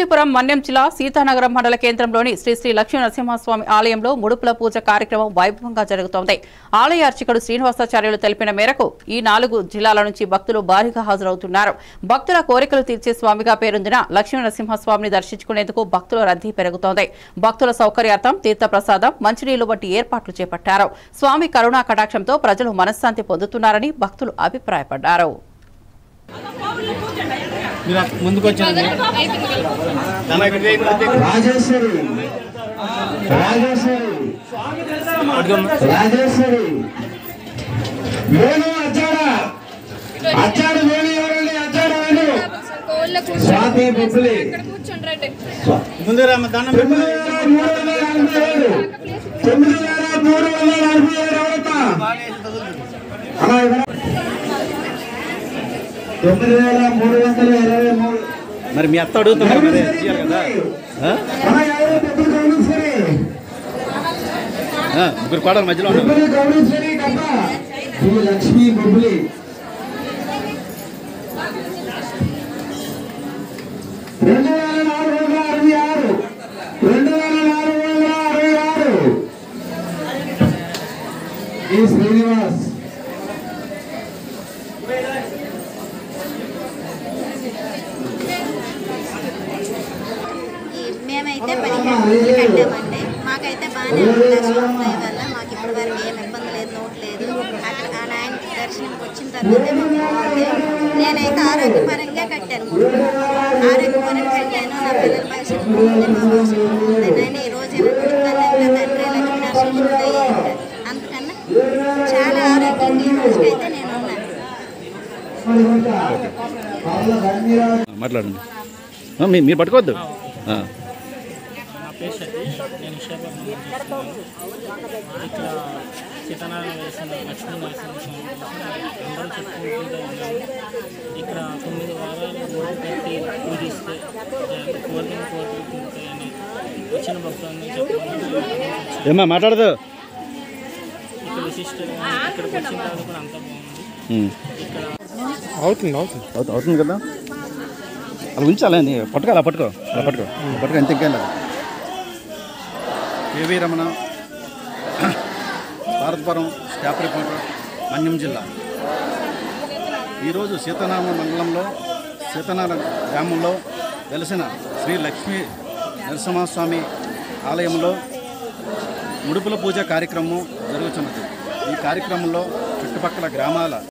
పార్వతీపురం మన్యం జిల్లా సీతానగరం మండల కేంద్రంలోని శ్రీ శ్రీ లక్ష్మీ నరసింహస్వామి ఆలయంలో ముడుపుల పూజ కార్యక్రమం వైభవంగా జరుగుతోంది. ఆలయ అర్చకుడు శ్రీనివాసాచార్యులు తెలిపిన మేరకు ఈ 4 జిల్లాల నుంచి భక్తులు భారీగా హాజరవుతున్నారు. భక్తుల కోరికలు తీర్చే స్వామిగా పేరొందిన లక్ష్మీ నరసింహస్వామిని దర్శించుకునేందుకు భక్తుల రద్దీ పెరుగుతోంది. భక్తుల సౌకర్యార్థం తీర్థప్రసాదం, మంచినీళ్లు వంటి ఏర్పాట్లు చేపట్టారు. స్వామి కరుణా కటాక్షంతో ప్రజలు మనశ్శాంతి పొందుతున్నారని భక్తులు అభిప్రాయపడ్డారు. మరి మీ అత్త అడుగుతున్నారు కదా ముగ్గురు పాడాలి మధ్యలో లక్ష్మీ బొబ్బులి శ్రీనివాస్ మేమైతే 15 కట్టామండి. మాకైతే బాగానే ఉంది. దర్శనం వల్ల మాకు ఇప్పటి వరకు ఏం ఇబ్బంది లేదు, నోట్ లేదు. అక్కడ ఆ నాయన దర్శనంకి వచ్చిన తర్వాతే నేనైతే ఆరోగ్యపరంగా కట్టాను. ఆరోగ్యపరంగా కట్టాను. నా పిల్లల భవిష్యత్తు ఉంది, మా భవిష్యత్తు ఉంది. నేను ఈ రోజు తండ్రి లక్ష్మీ నరసింహుడు అందుకన్నా చాలా ఆరోగ్యంగా ఈ రోజుకైతే నేను ఉన్నాను. మాట్లాడండి, మీరు పట్టుకోవద్దు. పేరు సతీష్. నేను విశాఖపట్నం ఇక్కడ సీతానగరం వేసిన లక్ష్మీ నరసింహస్వామి అందరూ చెప్పుకుంటూ ఉన్నాము. ఇక్కడ 9 వారాలు ఓటు కట్టి పూజిస్తే కోరికలు కోరుకుంటాయని వచ్చిన భక్తులని చెప్పడం మాట్లాడదు. ఇక్కడ విశిష్టంగా ఇక్కడికి వచ్చిన తర్వాత కూడా అంతా బాగుంది. ఇక్కడ అవుతుంది కదా, అలా ఉంచాలి. పట్టుకో, అలా పట్టుకో, అంతే ఇంకేం లేదు. కేవీ రమణ, పార్వతీపురం స్టాఫ్ రిపోర్టర్, మన్యం జిల్లా. ఈరోజు సీతానగరం మండలంలో సీతానగరం గ్రామంలో వెలసిన శ్రీ లక్ష్మీ నరసింహస్వామి ఆలయంలో ముడుపుల పూజ కార్యక్రమం జరుగుతున్నది. ఈ కార్యక్రమంలో చుట్టుపక్కల గ్రామాల